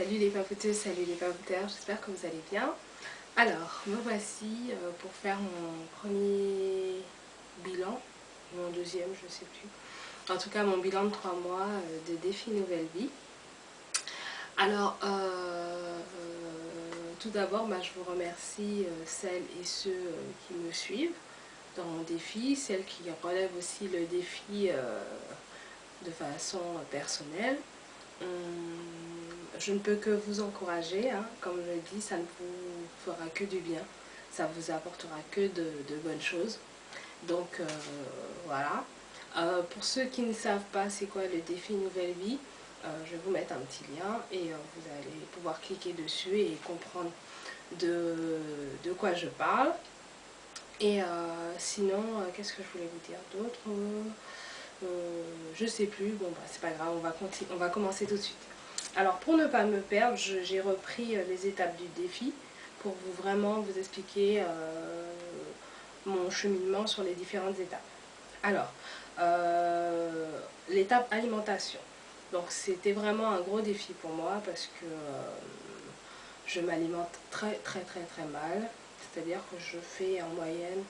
Salut les papoteuses, salut les papouteurs, j'espère que vous allez bien. Alors, me voici pour faire mon premier bilan, mon deuxième, je ne sais plus. En tout cas, mon bilan de 3 mois de défi Nouvelle Vie. Alors, tout d'abord, je vous remercie celles et ceux qui me suivent dans mon défi, celles qui relèvent aussi le défi de façon personnelle. Je ne peux que vous encourager, hein. Comme je le dis, ça ne vous fera que du bien, ça vous apportera que de bonnes choses. Donc voilà. Pour ceux qui ne savent pas c'est quoi le défi Nouvelle Vie, je vais vous mettre un petit lien et vous allez pouvoir cliquer dessus et comprendre de quoi je parle. Et sinon, qu'est-ce que je voulais vous dire d'autre? Je sais plus, bon c'est pas grave, on va commencer tout de suite. Alors pour ne pas me perdre, j'ai repris les étapes du défi pour vraiment vous expliquer mon cheminement sur les différentes étapes. Alors, l'étape alimentation. Donc c'était vraiment un gros défi pour moi parce que je m'alimente très mal. C'est-à-dire que je fais en moyenne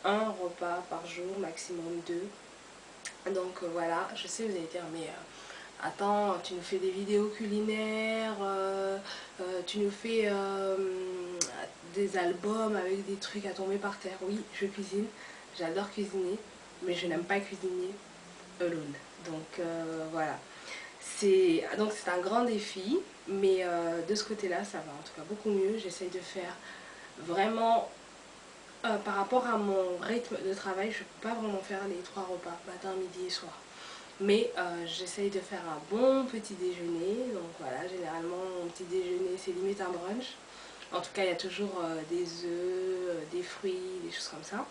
un repas par jour, maximum 2. Donc voilà, je sais vous allez dire mais attends, tu nous fais des vidéos culinaires, tu nous fais des albums avec des trucs à tomber par terre. Oui, je cuisine, j'adore cuisiner, mais je n'aime pas cuisiner alone. Donc voilà, c'est un grand défi, mais de ce côté-là, ça va en tout cas beaucoup mieux. J'essaye de faire vraiment... par rapport à mon rythme de travail, je ne peux pas vraiment faire les 3 repas, matin, midi et soir. Mais j'essaye de faire un bon petit déjeuner. Donc voilà, généralement mon petit déjeuner c'est limite un brunch. En tout cas il y a toujours des œufs, des fruits, des choses comme ça.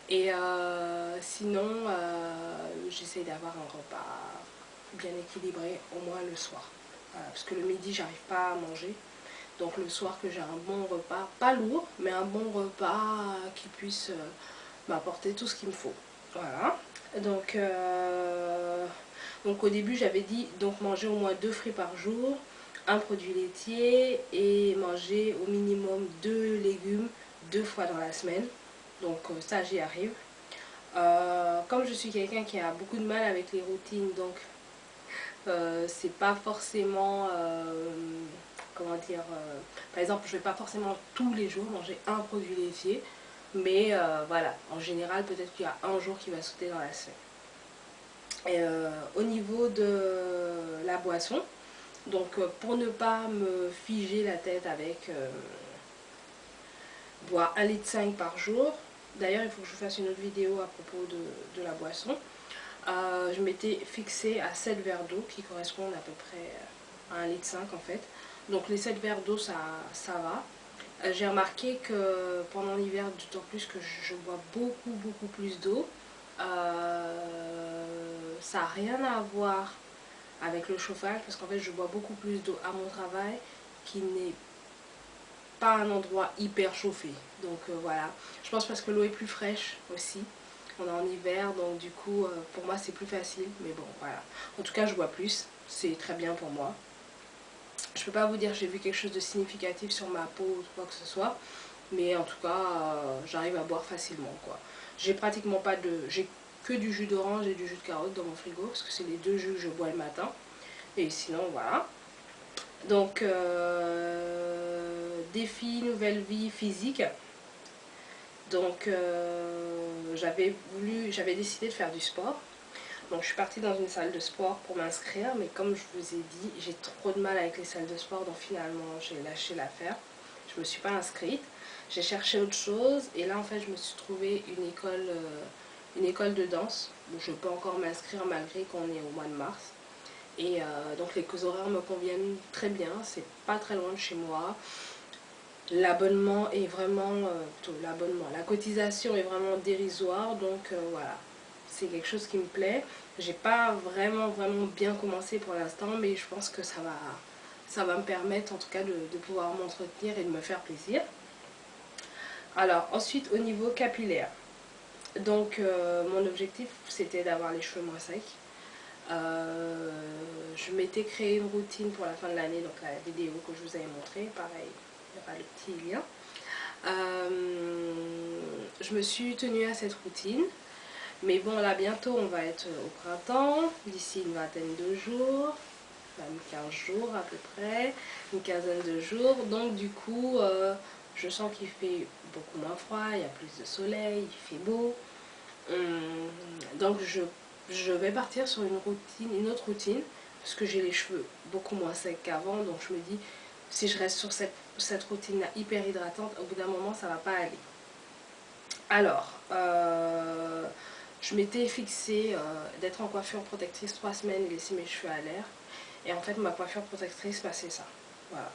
Et sinon j'essaye d'avoir un repas bien équilibré au moins le soir. Voilà, parce que le midi j'arrive pas à manger. Donc le soir que j'ai un bon repas, pas lourd, mais un bon repas qui puisse m'apporter tout ce qu'il me faut. Voilà. Donc au début j'avais dit donc manger au moins 2 fruits par jour, un produit laitier et manger au minimum 2 légumes 2 fois dans la semaine. Donc ça j'y arrive. Comme je suis quelqu'un qui a beaucoup de mal avec les routines, donc c'est pas forcément comment dire, par exemple je vais pas forcément tous les jours manger un produit laitier, mais voilà, en général peut-être qu'il y a un jour qui va sauter dans la semaine. Et au niveau de la boisson, donc pour ne pas me figer la tête avec boire 1,5 litre par jour, d'ailleurs il faut que je vous fasse une autre vidéo à propos de la boisson. Je m'étais fixée à 7 verres d'eau qui correspondent à peu près à 1,5 litre en fait. Donc les 7 verres d'eau ça va. J'ai remarqué que pendant l'hiver, d'autant plus que je bois beaucoup plus d'eau, ça n'a rien à voir avec le chauffage parce qu'en fait je bois beaucoup plus d'eau à mon travail qui n'est pas un endroit hyper chauffé. Donc voilà, je pense parce que l'eau est plus fraîche aussi. On est en hiver donc du coup pour moi c'est plus facile, mais bon voilà. En tout cas je bois plus, c'est très bien pour moi. Je peux pas vous dire que j'ai vu quelque chose de significatif sur ma peau ou quoi que ce soit, mais en tout cas j'arrive à boire facilement quoi. J'ai pratiquement pas de... j'ai que du jus d'orange et du jus de carotte dans mon frigo parce que c'est les 2 jus que je bois le matin. Et sinon voilà. Donc défi nouvelle vie physique. Donc j'avais décidé de faire du sport. Donc je suis partie dans une salle de sport pour m'inscrire, mais comme je vous ai dit, j'ai trop de mal avec les salles de sport, donc finalement j'ai lâché l'affaire. Je me suis pas inscrite, j'ai cherché autre chose, et là en fait je me suis trouvé une école de danse, où je peux encore m'inscrire malgré qu'on est au mois de mars. Et donc les horaires me conviennent très bien, c'est pas très loin de chez moi. L'abonnement est vraiment, la cotisation est vraiment dérisoire, donc voilà. C'est quelque chose qui me plaît. J'ai pas vraiment bien commencé pour l'instant, mais je pense que ça va me permettre en tout cas de pouvoir m'entretenir et de me faire plaisir. Alors ensuite au niveau capillaire, donc mon objectif c'était d'avoir les cheveux moins secs. Je m'étais créé une routine pour la fin de l'année, donc la vidéo que je vous avais montrée, pareil, il y aura le petit lien. Je me suis tenue à cette routine, mais bon là bientôt on va être au printemps, d'ici une vingtaine de jours, même 15 jours à peu près, une quinzaine de jours, donc du coup je sens qu'il fait beaucoup moins froid, il y a plus de soleil, il fait beau, donc je vais partir sur une autre routine, parce que j'ai les cheveux beaucoup moins secs qu'avant, donc je me dis, si je reste sur cette routine-là hyper hydratante, au bout d'un moment, ça va pas aller. Alors, je m'étais fixé d'être en coiffure protectrice 3 semaines et laisser mes cheveux à l'air. Et en fait, ma coiffure protectrice, bah, c'est ça. Voilà.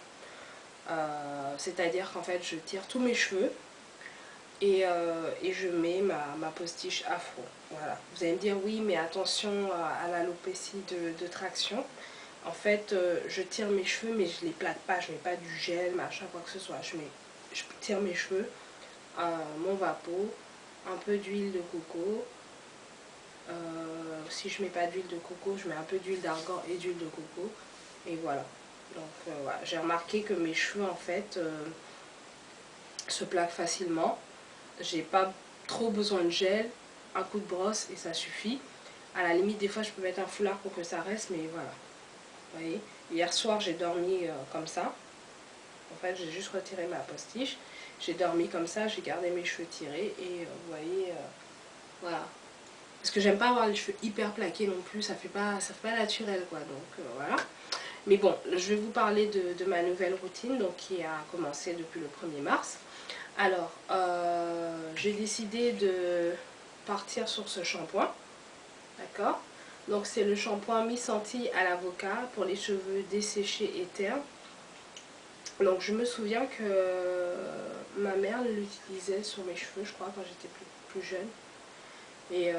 C'est-à-dire qu'en fait, je tire tous mes cheveux. Et je mets ma postiche afro. Voilà. Vous allez me dire oui, mais attention à l'alopécie de traction. En fait, je tire mes cheveux, mais je les plate pas. Je mets pas du gel, machin, quoi que ce soit. Je tire mes cheveux, mon vapeau, un peu d'huile de coco. Si je mets pas d'huile de coco, je mets un peu d'huile d'argan et d'huile de coco. Et voilà. Donc voilà. J'ai remarqué que mes cheveux en fait se plaquent facilement. J'ai pas trop besoin de gel, un coup de brosse et ça suffit. À la limite, des fois, je peux mettre un foulard pour que ça reste, mais voilà. Vous voyez, hier soir, j'ai dormi comme ça. En fait, j'ai juste retiré ma postiche. J'ai dormi comme ça, j'ai gardé mes cheveux tirés et vous voyez, voilà. Parce que j'aime pas avoir les cheveux hyper plaqués non plus, ça fait pas naturel quoi. Donc voilà. Mais bon, je vais vous parler de ma nouvelle routine, donc qui a commencé depuis le 1er mars. Alors, j'ai décidé de partir sur ce shampoing, d'accord? Donc c'est le shampoing Mi-Senti à l'avocat pour les cheveux desséchés et ternes. Donc je me souviens que ma mère l'utilisait sur mes cheveux, je crois, quand j'étais plus jeune. Et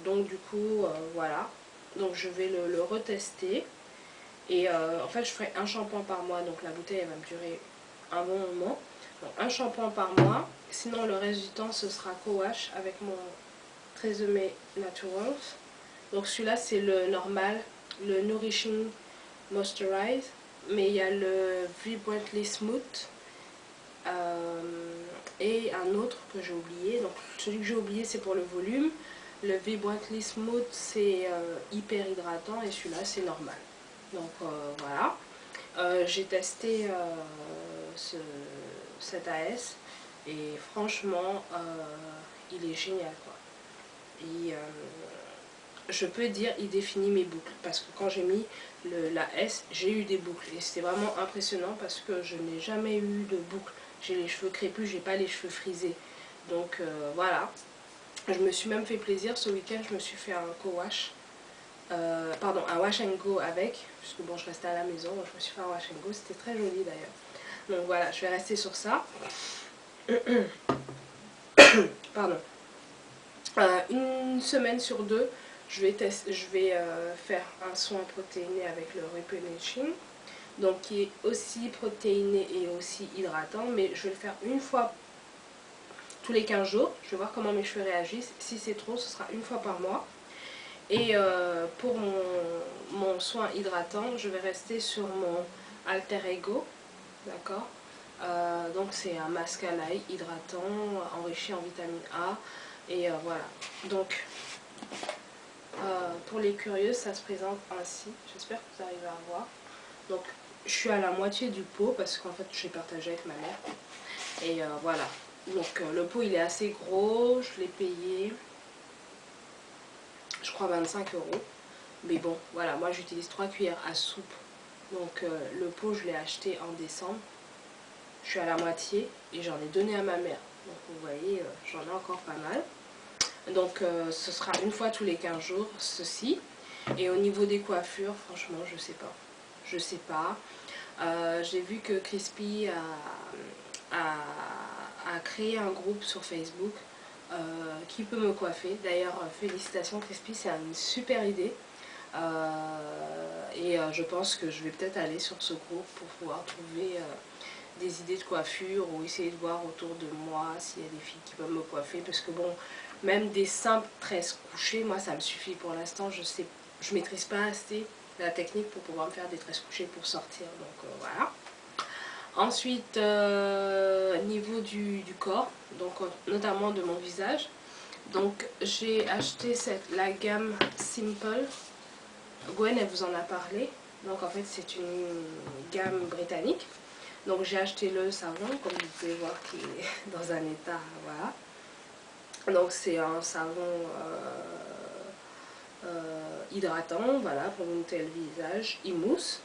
donc du coup, voilà. Donc je vais le retester. Et en fait, je ferai un shampoing par mois, donc la bouteille elle va me durer un bon moment. Donc, un shampoing par mois, sinon le reste du temps ce sera co-wash avec mon Tresemme Naturals. Donc celui-là c'est le normal, le Nourishing Moisturize, mais il y a le Vibrantly Smooth et un autre que j'ai oublié. Donc celui que j'ai oublié c'est pour le volume, le Vibrantly Smooth c'est hyper hydratant et celui-là c'est normal. Donc voilà, j'ai testé cet AS et franchement il est génial quoi. Et je peux dire il définit mes boucles parce que quand j'ai mis la S j'ai eu des boucles et c'était vraiment impressionnant parce que je n'ai jamais eu de boucles. J'ai les cheveux crépus, j'ai pas les cheveux frisés, donc voilà. Je me suis même fait plaisir ce week-end, je me suis fait un co-wash. Pardon, un wash and go avec, puisque bon je restais à la maison, donc je me suis fait un wash and go, c'était très joli d'ailleurs. Donc voilà, je vais rester sur ça. Pardon. Une semaine sur deux, je vais faire un soin protéiné avec le Replenishing, donc qui est aussi protéiné et aussi hydratant, mais je vais le faire une fois tous les 15 jours. Je vais voir comment mes cheveux réagissent. Si c'est trop, ce sera une fois par mois. Et pour mon soin hydratant, je vais rester sur mon Alter Ego, d'accord. Donc c'est un masque à l'ail hydratant, enrichi en vitamine A, et voilà. Donc pour les curieux, ça se présente ainsi, j'espère que vous arrivez à voir. Donc je suis à la moitié du pot, parce qu'en fait j'ai partagé avec ma mère, et voilà. Donc le pot il est assez gros, je l'ai payé, je crois 25 €. Mais bon, voilà, moi j'utilise 3 cuillères à soupe. Donc le pot, je l'ai acheté en décembre. Je suis à la moitié et j'en ai donné à ma mère. Donc vous voyez, j'en ai encore pas mal. Donc ce sera une fois tous les 15 jours, ceci. Et au niveau des coiffures, franchement, je sais pas. Je sais pas. J'ai vu que Crispy a créé un groupe sur Facebook qui peut me coiffer. D'ailleurs, félicitations Crispy, c'est une super idée. Je pense que je vais peut-être aller sur ce groupe pour pouvoir trouver des idées de coiffure ou essayer de voir autour de moi s'il y a des filles qui peuvent me coiffer, parce que bon, même des simples tresses couchées, moi ça me suffit pour l'instant. Je sais je maîtrise pas assez la technique pour pouvoir me faire des tresses couchées pour sortir, donc voilà. Ensuite, niveau du corps, donc notamment de mon visage, donc j'ai acheté la gamme Simple. Gwen, elle vous en a parlé. Donc en fait c'est une gamme britannique. Donc j'ai acheté le savon, comme vous pouvez voir, qui est dans un état, voilà. Donc c'est un savon hydratant, voilà, pour monter le visage, il mousse.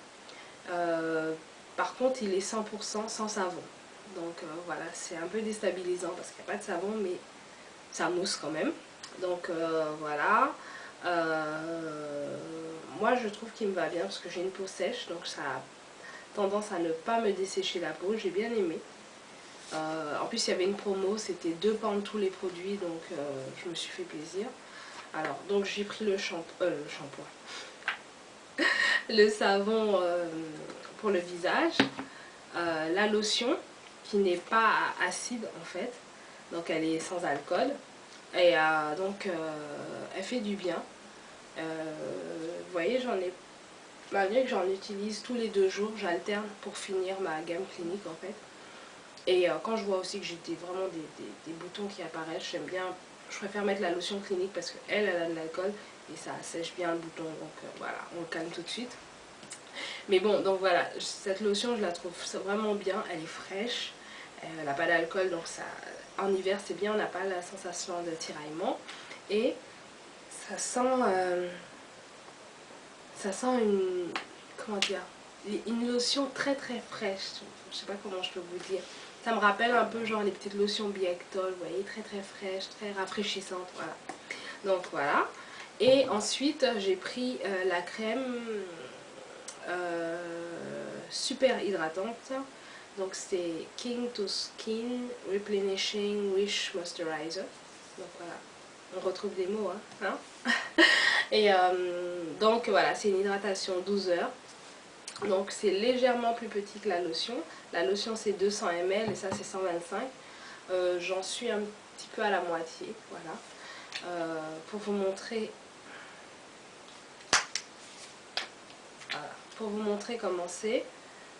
Par contre il est 100% sans savon. Donc voilà, c'est un peu déstabilisant parce qu'il n'y a pas de savon, mais ça mousse quand même. Donc voilà. Moi je trouve qu'il me va bien parce que j'ai une peau sèche, donc ça a tendance à ne pas me dessécher la peau, j'ai bien aimé. En plus il y avait une promo, c'était 2 pounds tous les produits, donc je me suis fait plaisir. Alors donc j'ai pris le shampoing, le savon pour le visage, la lotion qui n'est pas acide en fait, donc elle est sans alcool et donc elle fait du bien. Vous voyez, malgré que j'en utilise tous les 2 jours, j'alterne pour finir ma gamme clinique en fait. Et quand je vois aussi que j'ai vraiment des boutons qui apparaissent, j'aime bien, je préfère mettre la lotion clinique parce qu'elle a de l'alcool et ça sèche bien le bouton, donc voilà, on le calme tout de suite. Mais bon, donc voilà, cette lotion je la trouve vraiment bien, elle est fraîche, elle n'a pas d'alcool, donc ça, en hiver c'est bien, on n'a pas la sensation de tiraillement. Et ça sent une, comment dire, une lotion très très fraîche, je sais pas comment je peux vous dire. Ça me rappelle un peu genre les petites lotions Biectol, vous voyez, très très fraîche, très rafraîchissante, voilà. Donc voilà. Et ensuite j'ai pris la crème super hydratante. Donc c'est King to Skin Replenishing Wish Moisturizer. Donc voilà, on retrouve des mots, hein. Et donc voilà, c'est une hydratation 12 heures. Donc c'est légèrement plus petit que la lotion. La lotion c'est 200 ml et ça c'est 125. J'en suis un petit peu à la moitié, voilà. Pour vous montrer, voilà, pour vous montrer comment c'est.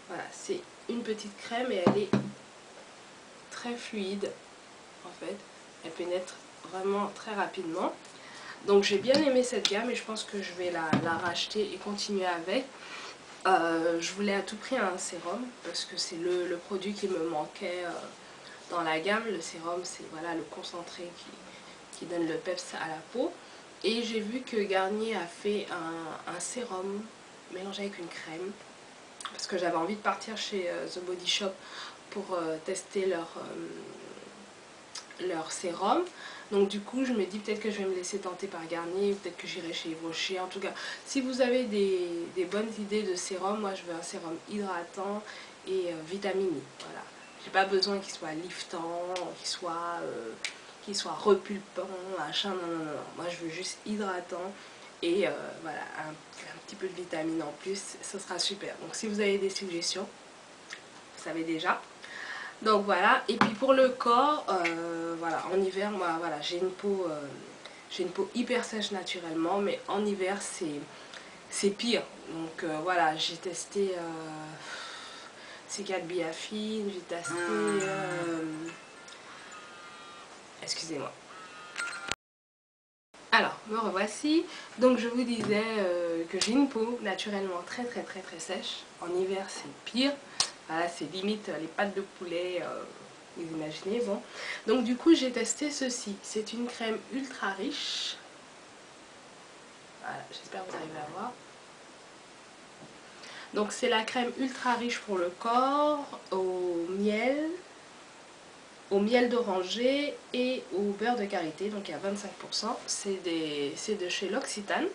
Voilà, c'est une petite crème et elle est très fluide en fait. Elle pénètre vraiment très rapidement. Donc j'ai bien aimé cette gamme et je pense que je vais la racheter et continuer avec. Je voulais à tout prix un sérum parce que c'est le produit qui me manquait dans la gamme. Le sérum c'est voilà, le concentré qui donne le peps à la peau. Et j'ai vu que Garnier a fait un sérum mélangé avec une crème. Parce que j'avais envie de partir chez The Body Shop pour tester leur sérum. Donc du coup je me dis peut-être que je vais me laisser tenter par Garnier, peut-être que j'irai chez Yves Rocher. En tout cas, si vous avez des bonnes idées de sérum, moi je veux un sérum hydratant et vitaminé. Voilà. J'ai pas besoin qu'il soit liftant, qu'il soit repulpant, machin, non, non, non, non. Moi je veux juste hydratant et voilà, un petit peu de vitamine en plus, ce sera super. Donc si vous avez des suggestions, vous savez déjà. Donc voilà, et puis pour le corps, voilà, en hiver, moi, voilà, j'ai une peau hyper sèche naturellement, mais en hiver, c'est pire. Donc voilà, j'ai testé C4 Biafine, j'ai testé, excusez-moi. Alors, me revoici. Donc je vous disais que j'ai une peau naturellement très très très très sèche. En hiver, c'est pire. Voilà, c'est limite les pâtes de poulet, vous imaginez, bon. Donc du coup j'ai testé ceci, c'est une crème ultra riche. Voilà, j'espère que vous arrivez à voir. Donc c'est la crème ultra riche pour le corps, au miel d'oranger et au beurre de karité, donc il y a 25%. C'est de chez L'Occitane.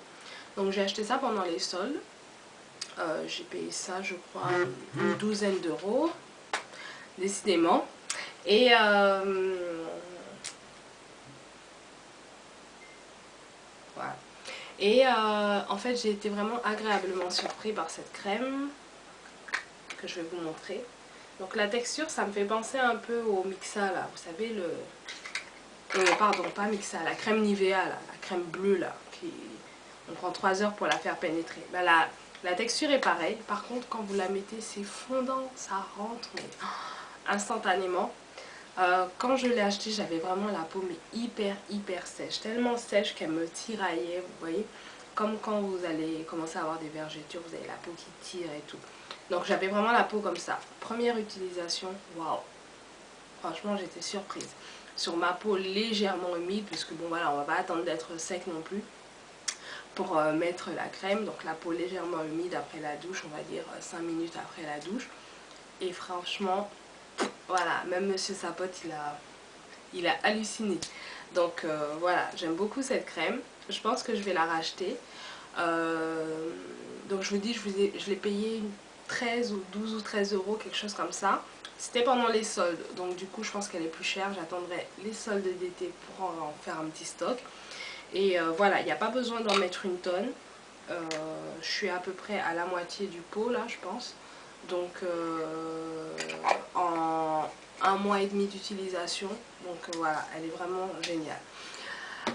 Donc j'ai acheté ça pendant les soldes. J'ai payé ça je crois une douzaine d'euros, décidément. Et voilà. Et en fait j'ai été vraiment agréablement surpris par cette crème que je vais vous montrer. Donc la texture ça me fait penser un peu au Mixa là, vous savez pardon, pas Mixa, la crème Nivea là, la crème bleue là, On prend 3 heures pour la faire pénétrer. Bah, la texture est pareille. Par contre, quand vous la mettez, c'est fondant. Ça rentre mais, instantanément. Quand je l'ai acheté, j'avais vraiment la peau mais hyper sèche. Tellement sèche qu'elle me tiraillait, vous voyez. Comme quand vous allez commencer à avoir des vergetures, vous avez la peau qui tire et tout. Donc j'avais vraiment la peau comme ça. Première utilisation, waouh. Franchement, j'étais surprise. Sur ma peau légèrement humide, puisque bon voilà, on va pas attendre d'être sec non plus pour mettre la crème. Donc la peau légèrement humide après la douche, on va dire 5 minutes après la douche. Et franchement, voilà, même Monsieur Sapote, il a halluciné. Donc voilà, j'aime beaucoup cette crème. Je pense que je vais la racheter. Donc je vous dis, je l'ai payé 13 ou 12 ou 13 euros, quelque chose comme ça. C'était pendant les soldes, donc du coup je pense qu'elle est plus chère. J'attendrai les soldes d'été pour en faire un petit stock. Et voilà, il n'y a pas besoin d'en mettre une tonne. Je suis à peu près à la moitié du pot là, je pense. Donc en 1 mois et demi d'utilisation. Donc voilà, elle est vraiment géniale.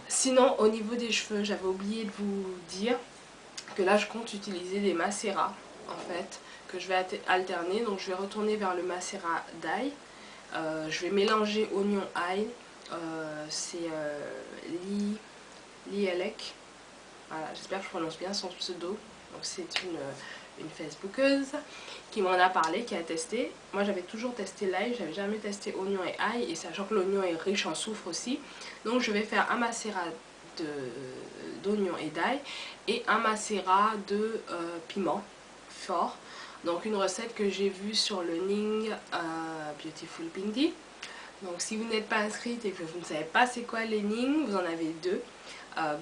Sinon, au niveau des cheveux, j'avais oublié de vous dire que là je compte utiliser des macérats en fait, que je vais alterner. Donc je vais retourner vers le macérat d'ail. Je vais mélanger oignon ail. C'est Lielek. Voilà, j'espère que je prononce bien son pseudo. Donc c'est une Facebookeuse qui m'en a parlé, qui a testé. Moi j'avais toujours testé l'ail, j'avais jamais testé oignon et ail, et sachant que l'oignon est riche en soufre aussi. Donc je vais faire un macérat d'oignon et d'ail et un macérat de piment fort. Donc une recette que j'ai vue sur le Ning Beautiful Bindi. Donc si vous n'êtes pas inscrite et que vous ne savez pas c'est quoi les Ning, vous en avez deux.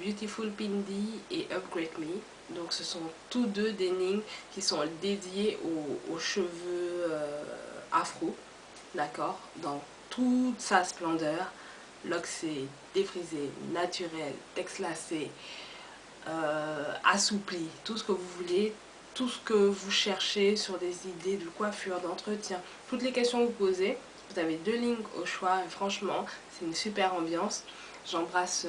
Beautiful Bindi et Upgrade Me. Donc ce sont tous deux des Ning qui sont dédiés aux cheveux afro, d'accord, dans toute sa splendeur, loxé, défrisé, naturel, texlacé, assoupli, tout ce que vous voulez, tout ce que vous cherchez sur des idées de coiffure, d'entretien, toutes les questions que vous posez. Vous avez deux lignes au choix et franchement c'est une super ambiance. J'embrasse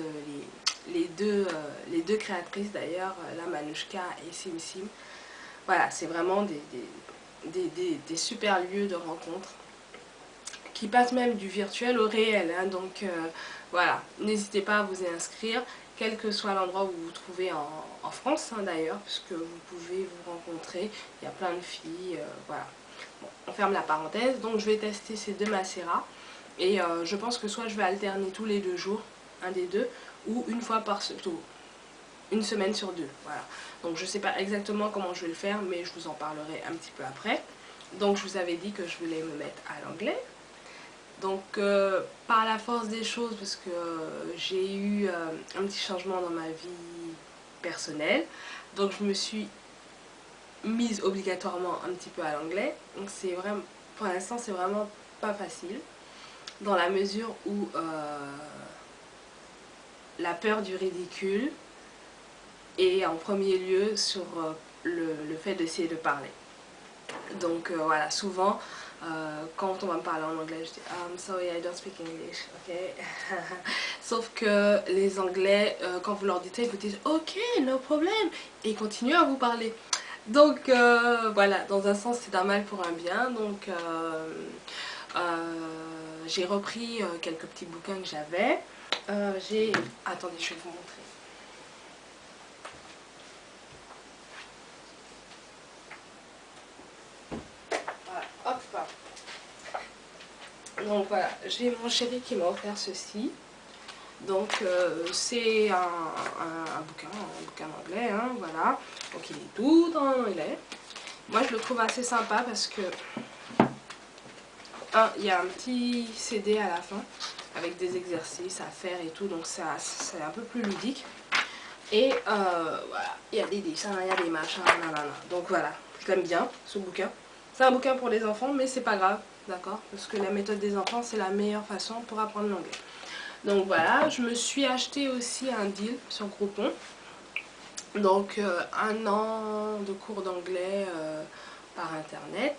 les deux créatrices d'ailleurs, la Manouchka et Sim Sim. Voilà, c'est vraiment des super lieux de rencontre qui passent même du virtuel au réel, hein. Donc voilà, n'hésitez pas à vous y inscrire, quel que soit l'endroit où vous vous trouvez en France, hein, d'ailleurs, puisque vous pouvez vous rencontrer, il y a plein de filles, voilà. Bon, on ferme la parenthèse. Donc je vais tester ces deux macérats et je pense que soit je vais alterner tous les 2 jours, un des deux, ou une fois par semaine, une semaine sur 2, voilà. Donc je sais pas exactement comment je vais le faire, mais je vous en parlerai un petit peu après. Donc je vous avais dit que je voulais me mettre à l'anglais. Donc par la force des choses, parce que j'ai eu un petit changement dans ma vie personnelle, donc je me suis mise obligatoirement un petit peu à l'anglais. Donc c'est vraiment, pour l'instant c'est vraiment pas facile, dans la mesure où la peur du ridicule est en premier lieu sur le fait d'essayer de parler. Donc voilà, souvent quand on va me parler en anglais, je dis I'm sorry I don't speak English, ok. Sauf que les anglais, quand vous leur dites, ils vous disent ok, no problem, et ils continuent à vous parler. Donc voilà, dans un sens c'est un mal pour un bien. Donc j'ai repris quelques petits bouquins que j'avais. Attendez, je vais vous montrer. Voilà, hop. Donc voilà, j'ai mon chéri qui m'a offert ceci. Donc c'est un bouquin anglais, hein, voilà. Donc il est tout en anglais. Moi je le trouve assez sympa parce que il y a un petit CD à la fin avec des exercices à faire et tout, donc c'est un peu plus ludique. Et voilà, il y a des dessins, il y a des machins, nanana. Donc voilà, je l'aime bien ce bouquin. C'est un bouquin pour les enfants, mais c'est pas grave, d'accord, parce que la méthode des enfants c'est la meilleure façon pour apprendre l'anglais. Donc voilà, je me suis acheté aussi un deal sur Groupon. Donc 1 an de cours d'anglais par internet.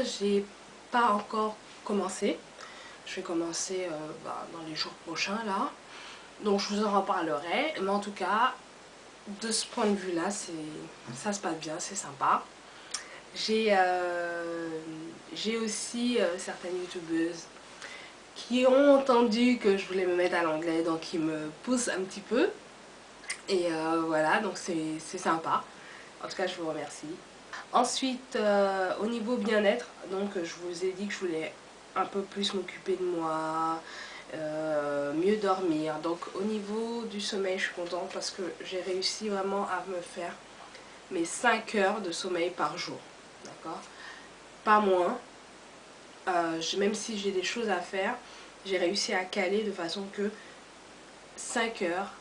J'ai pas encore commencé. Je vais commencer dans les jours prochains là. Donc je vous en reparlerai. Mais en tout cas, de ce point de vue là, ça se passe bien, c'est sympa. J'ai aussi certaines youtubeuses qui ont entendu que je voulais me mettre à l'anglais, donc ils me poussent un petit peu. Et voilà, donc c'est sympa. En tout cas, je vous remercie. Ensuite, au niveau bien-être, donc je vous ai dit que je voulais un peu plus m'occuper de moi, mieux dormir. Donc au niveau du sommeil, je suis contente parce que j'ai réussi vraiment à me faire mes 5 heures de sommeil par jour. D'accord? Pas moins. Même si j'ai des choses à faire, j'ai réussi à caler de façon que 5 heures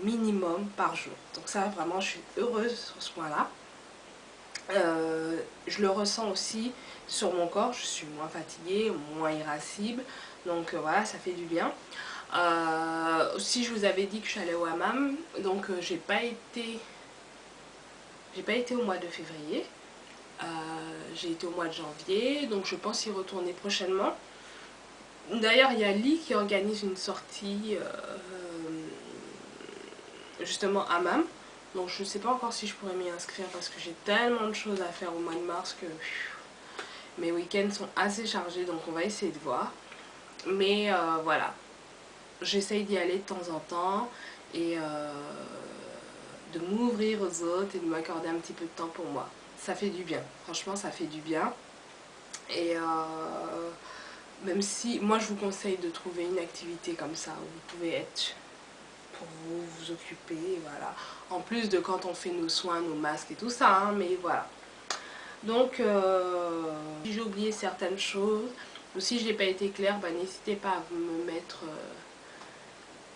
minimum par jour. Donc ça, vraiment, je suis heureuse sur ce point-là. Je le ressens aussi sur mon corps, je suis moins fatiguée, moins irascible, donc voilà, ça fait du bien. Aussi, je vous avais dit que je suis allée au hammam, donc j'ai pas été au mois de février, j'ai été au mois de janvier, donc je pense y retourner prochainement. D'ailleurs, il y a Lee qui organise une sortie justement hammam. Donc je ne sais pas encore si je pourrais m'y inscrire parce que j'ai tellement de choses à faire au mois de mars que mes week-ends sont assez chargés, donc on va essayer de voir. Mais voilà, j'essaye d'y aller de temps en temps et de m'ouvrir aux autres et de m'accorder un petit peu de temps pour moi. Ça fait du bien, franchement ça fait du bien. Et même si, moi je vous conseille de trouver une activité comme ça où vous pouvez être pour vous occuper, voilà. En plus de quand on fait nos soins, nos masques et tout ça, hein, mais voilà. Donc, si j'ai oublié certaines choses, ou si je n'ai pas été claire, bah, n'hésitez pas à me mettre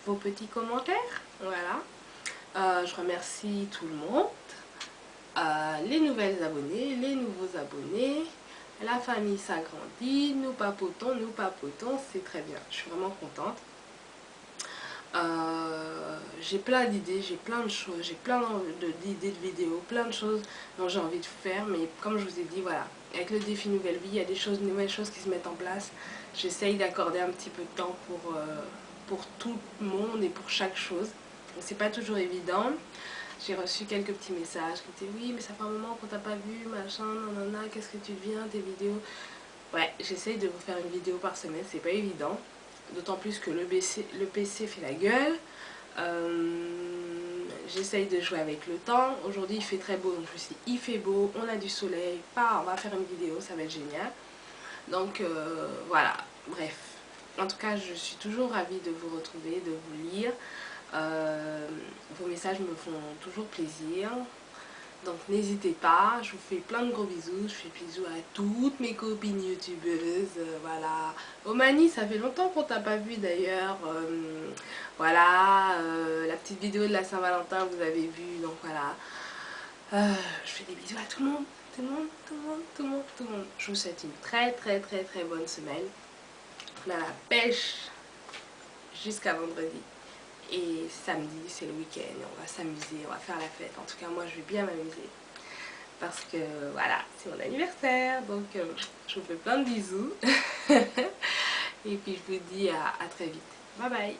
vos petits commentaires, voilà. Je remercie tout le monde, les nouvelles abonnées, les nouveaux abonnés, la famille s'agrandit, nous papotons, c'est très bien, je suis vraiment contente. J'ai plein d'idées, j'ai plein de choses, j'ai plein d'idées de vidéos, plein de choses dont j'ai envie de faire, mais comme je vous ai dit, voilà, avec le défi Nouvelle Vie, il y a des nouvelles choses qui se mettent en place. J'essaye d'accorder un petit peu de temps pour tout le monde et pour chaque chose. C'est pas toujours évident. J'ai reçu quelques petits messages qui disaient oui, mais ça fait un moment qu'on t'a pas vu, machin, nanana, qu'est-ce que tu deviens, tes vidéos. Ouais, j'essaye de vous faire une vidéo par semaine, c'est pas évident. D'autant plus que le PC fait la gueule. J'essaye de jouer avec le temps. Aujourd'hui il fait très beau, donc je me suis dit il fait beau, on a du soleil, on va faire une vidéo, ça va être génial. Donc voilà, bref. En tout cas, je suis toujours ravie de vous retrouver, de vous lire. Vos messages me font toujours plaisir. Donc n'hésitez pas, je vous fais plein de gros bisous, je fais bisous à toutes mes copines youtubeuses, voilà. Omani, ça fait longtemps qu'on t'a pas vu d'ailleurs, voilà, la petite vidéo de la Saint-Valentin vous avez vu, donc voilà. Je fais des bisous à tout le monde, tout le monde, tout le monde, tout le monde, tout le monde. Je vous souhaite une très bonne semaine. On a la pêche jusqu'à vendredi. Et samedi, c'est le week-end, on va s'amuser, on va faire la fête. En tout cas, moi, je vais bien m'amuser. Parce que, voilà, c'est mon anniversaire. Donc, je vous fais plein de bisous. Et puis, je vous dis à très vite. Bye bye.